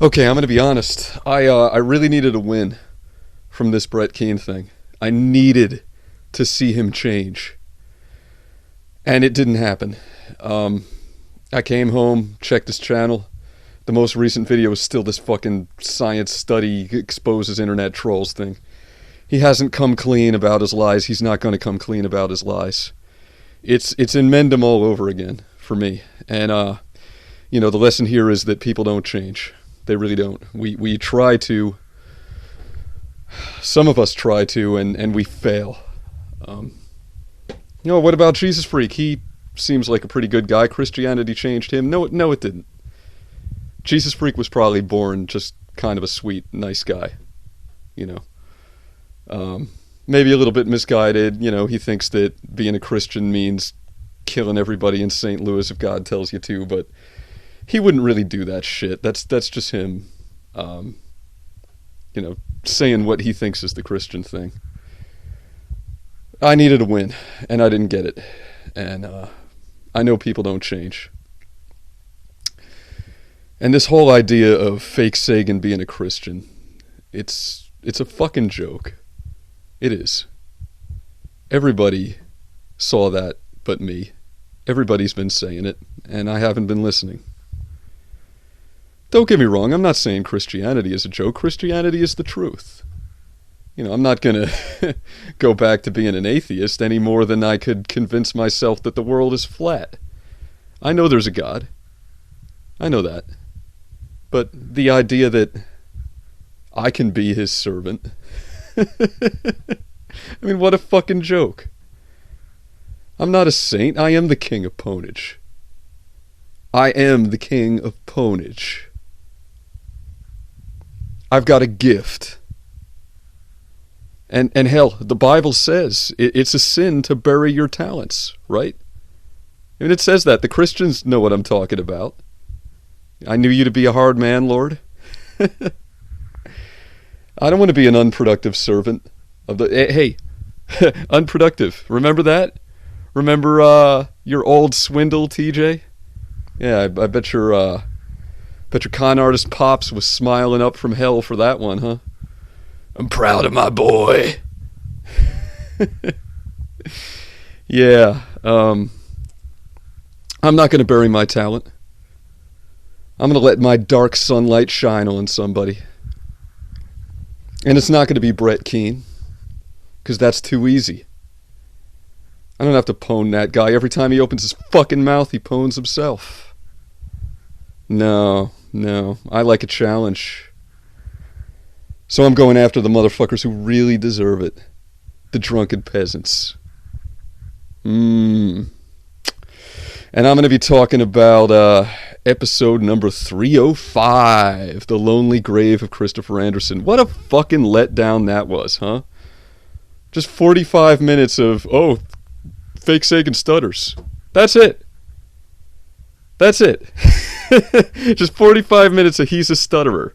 Okay, I'm gonna be honest. I really needed a win from this Brett Keane thing. I needed to see him change, and it didn't happen. Um, I came home, checked his channel. The most recent video is still this fucking science study exposes internet trolls thing. He hasn't come clean about his lies. He's not going to come clean about his lies. It's in Mendham all over again for me. And the lesson here is that people don't change. They really don't. We try to. Some of us try to, and we fail. What about Jesus Freak? He seems like a pretty good guy. Christianity changed him. No, it didn't. Jesus Freak was probably born just kind of a sweet, nice guy. Maybe a little bit misguided. He thinks that being a Christian means killing everybody in St. Louis if God tells you to, but he wouldn't really do that shit. That's just him, saying what he thinks is the Christian thing. I needed a win, and I didn't get it. And I know people don't change. And this whole idea of Fakesagan being a Christian, it's a fucking joke. It is. Everybody saw that but me. Everybody's been saying it, and I haven't been listening. Don't get me wrong, I'm not saying Christianity is a joke. Christianity is the truth. I'm not going to go back to being an atheist any more than I could convince myself that the world is flat. I know there's a God. I know that. But the idea that I can be his servant... I mean, what a fucking joke. I'm not a saint. I am the king of ponage. I am the king of ponage. I've got a gift. And hell, the Bible says it's a sin to bury your talents, right? I mean, it says that. The Christians know what I'm talking about. I knew you to be a hard man, Lord. I don't want to be an unproductive servant of the... Hey, unproductive. Remember that? Remember your old swindle, TJ? Yeah, I bet your con artist Pops was smiling up from hell for that one, huh? I'm proud of my boy. Yeah, I'm not going to bury my talent. I'm going to let my dark sunlight shine on somebody. And it's not going to be Brett Keane, because that's too easy. I don't have to pwn that guy. Every time he opens his fucking mouth, he pwns himself. No, I like a challenge. So I'm going after the motherfuckers who really deserve it. The drunken peasants. And I'm going to be talking about episode number 305, The Lonely Grave of Christopher Anderson. What a fucking letdown that was, huh? Just 45 minutes of, Fakesagan stutters. That's it. Just 45 minutes of he's a stutterer.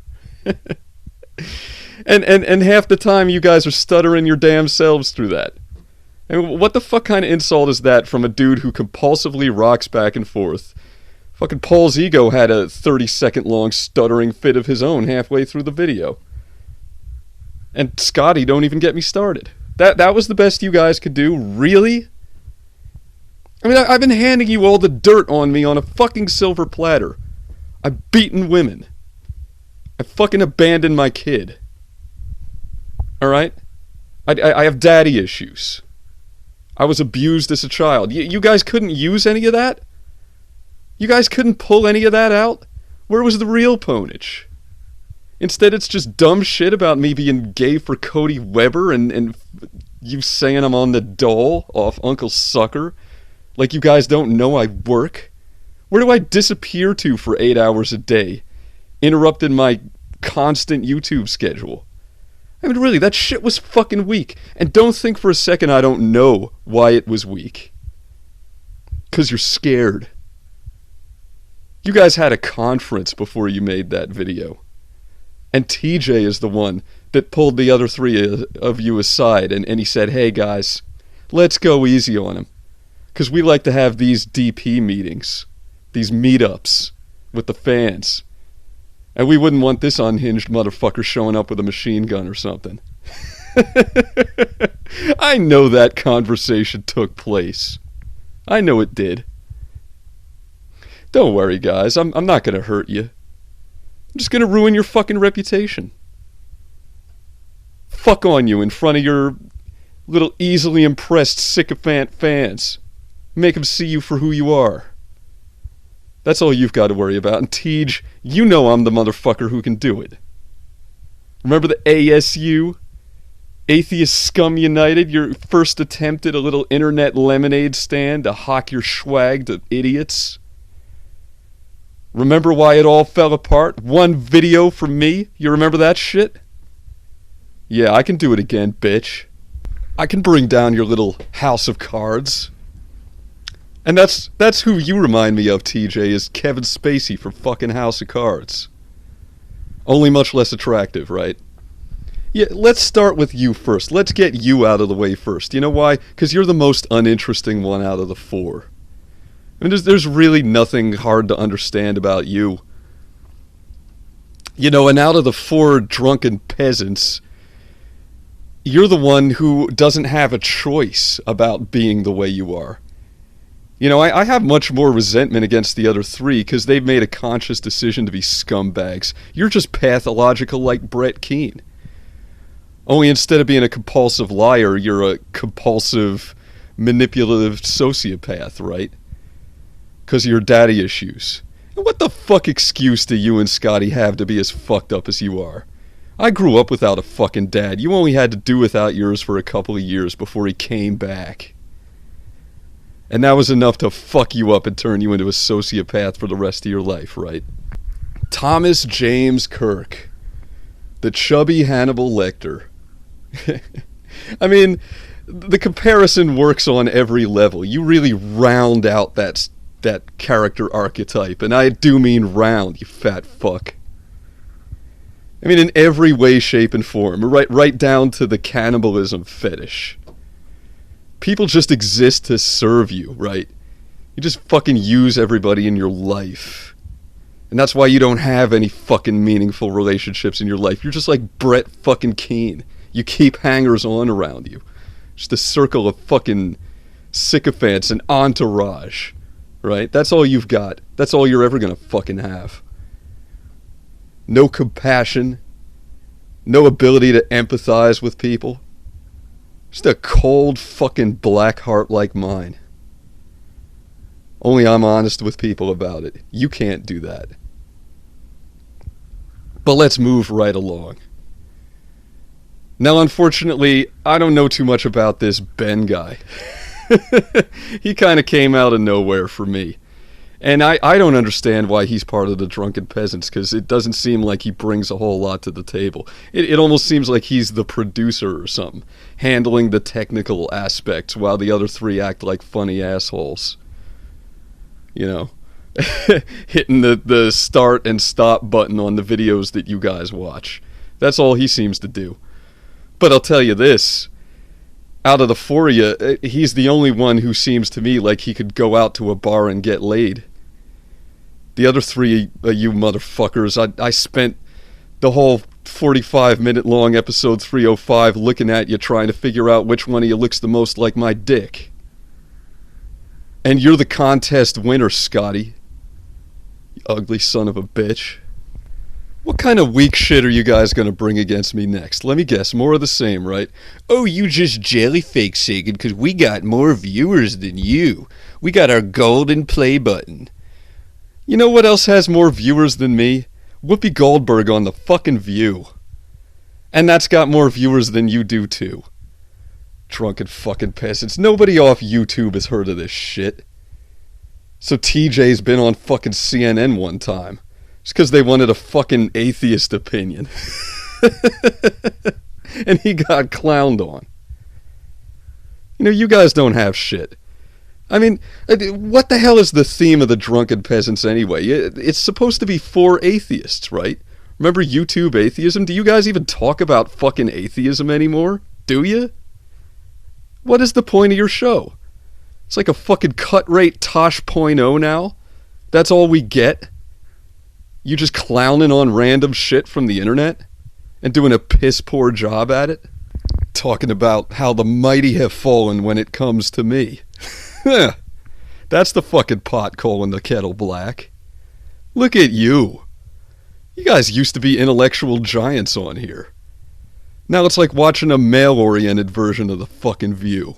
and half the time you guys are stuttering your damn selves through that. And what the fuck kind of insult is that from a dude who compulsively rocks back and forth? Fucking Paul's ego had a 30-second long stuttering fit of his own halfway through the video. And Scotty, don't even get me started. That was the best you guys could do? Really? I mean, I've been handing you all the dirt on me on a fucking silver platter. I've beaten women. I fucking abandoned my kid. Alright? I have daddy issues. I was abused as a child. You guys couldn't use any of that? You guys couldn't pull any of that out? Where was the real ponage? Instead, it's just dumb shit about me being gay for Cody Weber and you saying I'm on the dole off Uncle Sucker. Like you guys don't know I work. Where do I disappear to for 8 hours a day? Interrupting my constant YouTube schedule. I mean, really, that shit was fucking weak. And don't think for a second I don't know why it was weak. 'Cause you're scared. You guys had a conference before you made that video. And TJ is the one that pulled the other three of you aside and he said, hey guys, let's go easy on him. 'Cause we like to have these DP meetings. These meetups with the fans. And we wouldn't want this unhinged motherfucker showing up with a machine gun or something. I know that conversation took place. I know it did. Don't worry, guys. I'm not gonna hurt you. I'm just gonna ruin your fucking reputation. Fuck on you in front of your little easily impressed sycophant fans. Make them see you for who you are. That's all you've got to worry about. And Tej, you know I'm the motherfucker who can do it. Remember the ASU? Atheist Scum United? Your first attempt at a little internet lemonade stand to hawk your swag to idiots? Remember why it all fell apart? One video from me? You remember that shit? Yeah, I can do it again, bitch. I can bring down your little house of cards. And that's who you remind me of, TJ, is Kevin Spacey from fucking House of Cards. Only much less attractive, right? Yeah, let's start with you first. Let's get you out of the way first. You know why? Because you're the most uninteresting one out of the four. I mean, there's really nothing hard to understand about you. You know, and out of the four drunken peasants, you're the one who doesn't have a choice about being the way you are. You know, I have much more resentment against the other three because they've made a conscious decision to be scumbags. You're just pathological like Brett Keane. Only instead of being a compulsive liar, you're a compulsive, manipulative sociopath, right? Because of your daddy issues. And what the fuck excuse do you and Scotty have to be as fucked up as you are? I grew up without a fucking dad. You only had to do without yours for a couple of years before he came back. And that was enough to fuck you up and turn you into a sociopath for the rest of your life, right? Thomas James Kirk. The chubby Hannibal Lecter. I mean, the comparison works on every level. You really round out that character archetype. And I do mean round, you fat fuck. I mean, in every way, shape, and form. Right down to the cannibalism fetish. People just exist to serve you, right? You just fucking use everybody in your life. And that's why you don't have any fucking meaningful relationships in your life. You're just like Brett fucking Keane. You keep hangers-on around you. Just a circle of fucking sycophants and entourage, right? That's all you've got. That's all you're ever gonna fucking have. No compassion. No ability to empathize with people. Just a cold fucking black heart like mine. Only I'm honest with people about it. You can't do that. But let's move right along. Now, unfortunately, I don't know too much about this Ben guy. He kind of came out of nowhere for me. And I don't understand why he's part of the Drunken Peasants, because it doesn't seem like he brings a whole lot to the table. It almost seems like he's the producer or something, handling the technical aspects while the other three act like funny assholes. You know, hitting the start and stop button on the videos that you guys watch. That's all he seems to do. But I'll tell you this. Out of the four of you, he's the only one who seems to me like he could go out to a bar and get laid. The other three of you motherfuckers, I spent the whole 45-minute long episode 305 looking at you trying to figure out which one of you looks the most like my dick. And you're the contest winner, Scotty. You ugly son of a bitch. What kind of weak shit are you guys going to bring against me next? Let me guess, more of the same, right? Oh, you just jelly Fakesagan because we got more viewers than you. We got our golden play button. You know what else has more viewers than me? Whoopi Goldberg on The fucking View. And that's got more viewers than you do too. Drunken fucking peasants. Nobody off YouTube has heard of this shit. So TJ's been on fucking CNN one time. Just because they wanted a fucking atheist opinion. And he got clowned on. You know, you guys don't have shit. I mean, what the hell is the theme of the Drunken Peasants anyway? It's supposed to be for atheists, right? Remember YouTube atheism? Do you guys even talk about fucking atheism anymore? Do you? What is the point of your show? It's like a fucking cut rate Tosh.0 now? That's all we get? You just clowning on random shit from the internet? And doing a piss poor job at it? Talking about how the mighty have fallen when it comes to me. That's the fucking pot calling the kettle black. Look at you. You guys used to be intellectual giants on here. Now it's like watching a male-oriented version of the fucking View.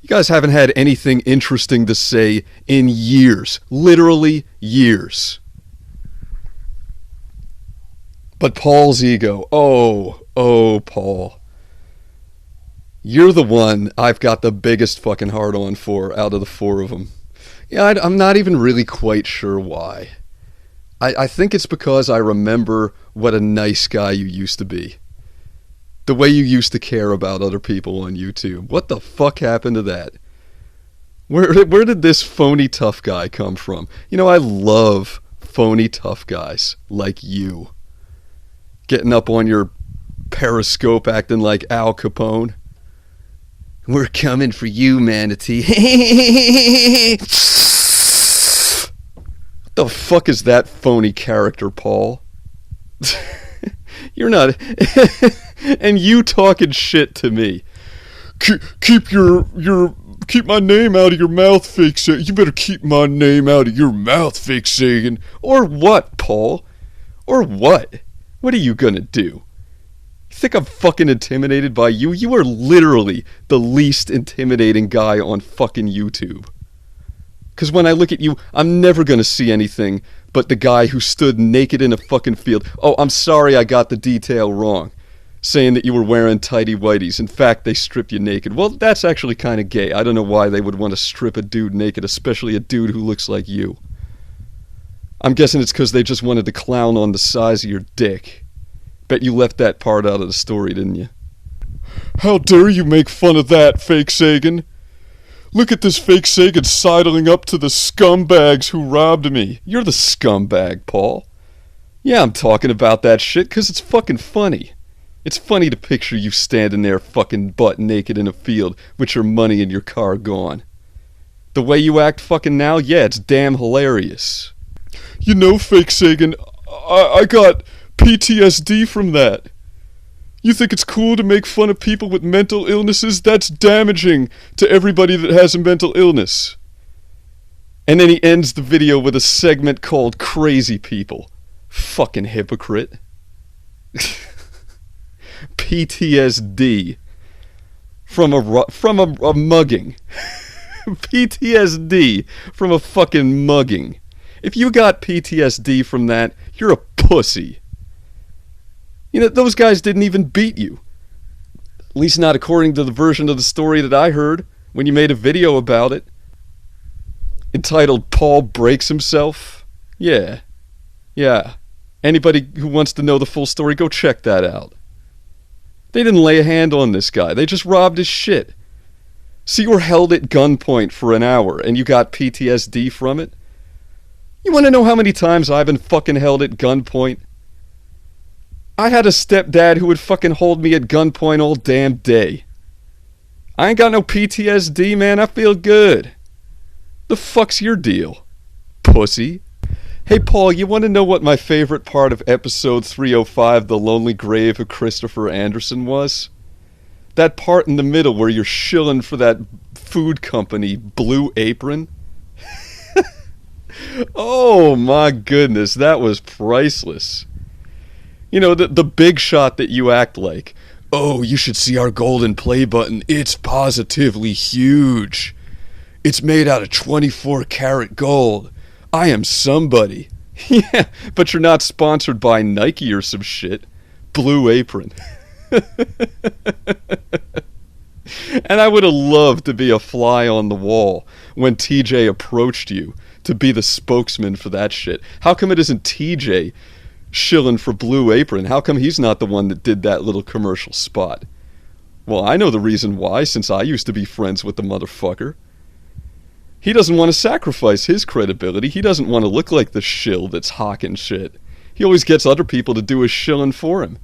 You guys haven't had anything interesting to say in years. Literally years. But Paul's ego. Oh, Paul. You're the one I've got the biggest fucking hard-on for out of the four of them. Yeah, I'm not even really quite sure why. I think it's because I remember what a nice guy you used to be. The way you used to care about other people on YouTube. What the fuck happened to that? Where did this phony tough guy come from? You know, I love phony tough guys like you. Getting up on your Periscope acting like Al Capone. We're coming for you, manatee. What the fuck is that phony character, Paul? You're not... And you talking shit to me. Keep my name out of your mouth, Fakesagan. You better keep my name out of your mouth, Fakesagan. Or what, Paul? Or what? What are you gonna do? You think I'm fucking intimidated by you? You are literally the least intimidating guy on fucking YouTube. Because when I look at you, I'm never gonna see anything but the guy who stood naked in a fucking field. Oh, I'm sorry I got the detail wrong. Saying that you were wearing tighty whities. In fact, they stripped you naked. Well, that's actually kind of gay. I don't know why they would want to strip a dude naked, especially a dude who looks like you. I'm guessing it's because they just wanted to clown on the size of your dick. Bet you left that part out of the story, didn't you? How dare you make fun of that, Fakesagan? Look at this Fakesagan sidling up to the scumbags who robbed me. You're the scumbag, Paul. Yeah, I'm talking about that shit because it's fucking funny. It's funny to picture you standing there fucking butt naked in a field with your money and your car gone. The way you act fucking now, yeah, it's damn hilarious. You know, Fakesagan, I got PTSD from that. You think it's cool to make fun of people with mental illnesses? That's damaging to everybody that has a mental illness. And then he ends the video with a segment called Crazy People. Fucking hypocrite. PTSD from a mugging. PTSD from a fucking mugging. If you got PTSD from that, you're a pussy. You know, those guys didn't even beat you. At least not according to the version of the story that I heard when you made a video about it. Entitled Paul Breaks Himself. Yeah. Anybody who wants to know the full story, go check that out. They didn't lay a hand on this guy. They just robbed his shit. So you were held at gunpoint for an hour and you got PTSD from it? You want to know how many times I've been fucking held at gunpoint? I had a stepdad who would fucking hold me at gunpoint all damn day. I ain't got no PTSD, man. I feel good. The fuck's your deal, pussy? Hey, Paul, you want to know what my favorite part of episode 305, The Lonely Grave of Christopher Anderson, was? That part in the middle where you're shilling for that food company, Blue Apron. Oh my goodness, that was priceless. You know, the big shot that you act like, oh, you should see our golden play button, it's positively huge. It's made out of 24 karat gold. I am somebody. Yeah, but you're not sponsored by Nike or some shit. Blue Apron. And I would have loved to be a fly on the wall when TJ approached you to be the spokesman for that shit. How come it isn't TJ shilling for Blue Apron? How come he's not the one that did that little commercial spot? Well, I know the reason why, since I used to be friends with the motherfucker. He doesn't want to sacrifice his credibility. He doesn't want to look like the shill that's hawking shit. He always gets other people to do his shilling for him.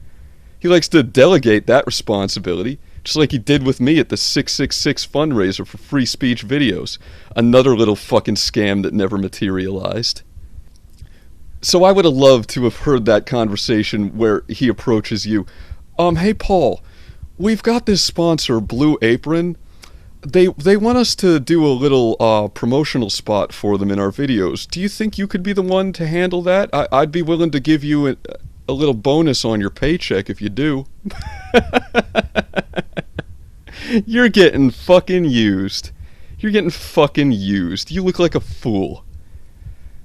He likes to delegate that responsibility, just like he did with me at the 666 fundraiser for free speech videos. Another little fucking scam that never materialized. So I would have loved to have heard that conversation where he approaches you. Hey Paul, we've got this sponsor, Blue Apron. They want us to do a little promotional spot for them in our videos. Do you think you could be the one to handle that? I'd be willing to give you a little bonus on your paycheck if you do. You're getting fucking used. You're getting fucking used. You look like a fool.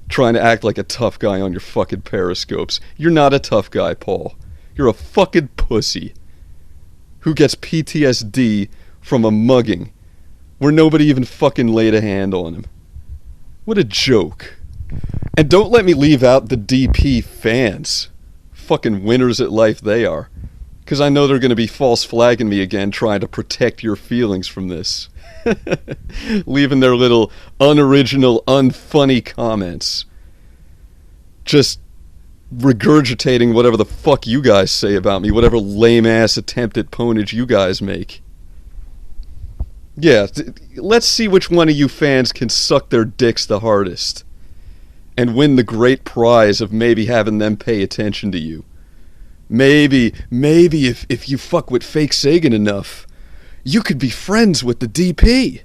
Trying to act like a tough guy on your fucking periscopes. You're not a tough guy, Paul. You're a fucking pussy who gets PTSD from a mugging where nobody even fucking laid a hand on him. What a joke. And don't let me leave out the DP fans. Fucking winners at life they are. Because I know they're going to be false flagging me again, trying to protect your feelings from this. Leaving their little unoriginal, unfunny comments. Just regurgitating whatever the fuck you guys say about me, whatever lame-ass attempt at ponage you guys make. Yeah, let's see which one of you fans can suck their dicks the hardest and win the great prize of maybe having them pay attention to you. Maybe if you fuck with Fakesagan enough, you could be friends with the DP.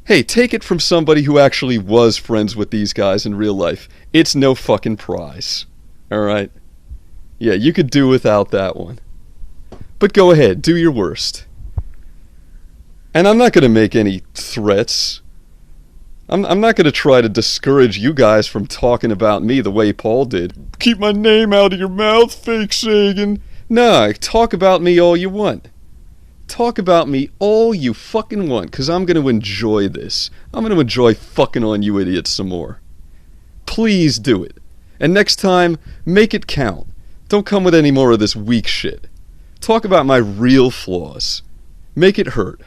Hey, take it from somebody who actually was friends with these guys in real life. It's no fucking prize. Alright? Yeah, you could do without that one. But go ahead, do your worst. And I'm not going to make any threats. I'm not going to try to discourage you guys from talking about me the way Paul did. Keep my name out of your mouth, Fakesagan. Nah, talk about me all you want. Talk about me all you fucking want, because I'm going to enjoy this. I'm going to enjoy fucking on you idiots some more. Please do it. And next time, make it count. Don't come with any more of this weak shit. Talk about my real flaws. Make it hurt.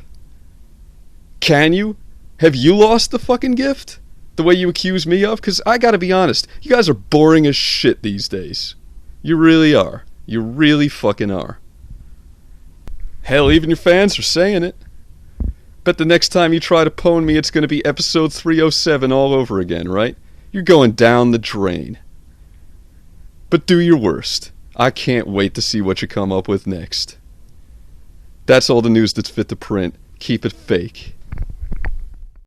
Can you? Have you lost the fucking gift? The way you accuse me of? Because I gotta be honest, you guys are boring as shit these days. You really are. You really fucking are. Hell, even your fans are saying it. Bet the next time you try to pwn me, it's gonna be episode 307 all over again, right? You're going down the drain. But do your worst. I can't wait to see what you come up with next. That's all the news that's fit to print. Keep it fake.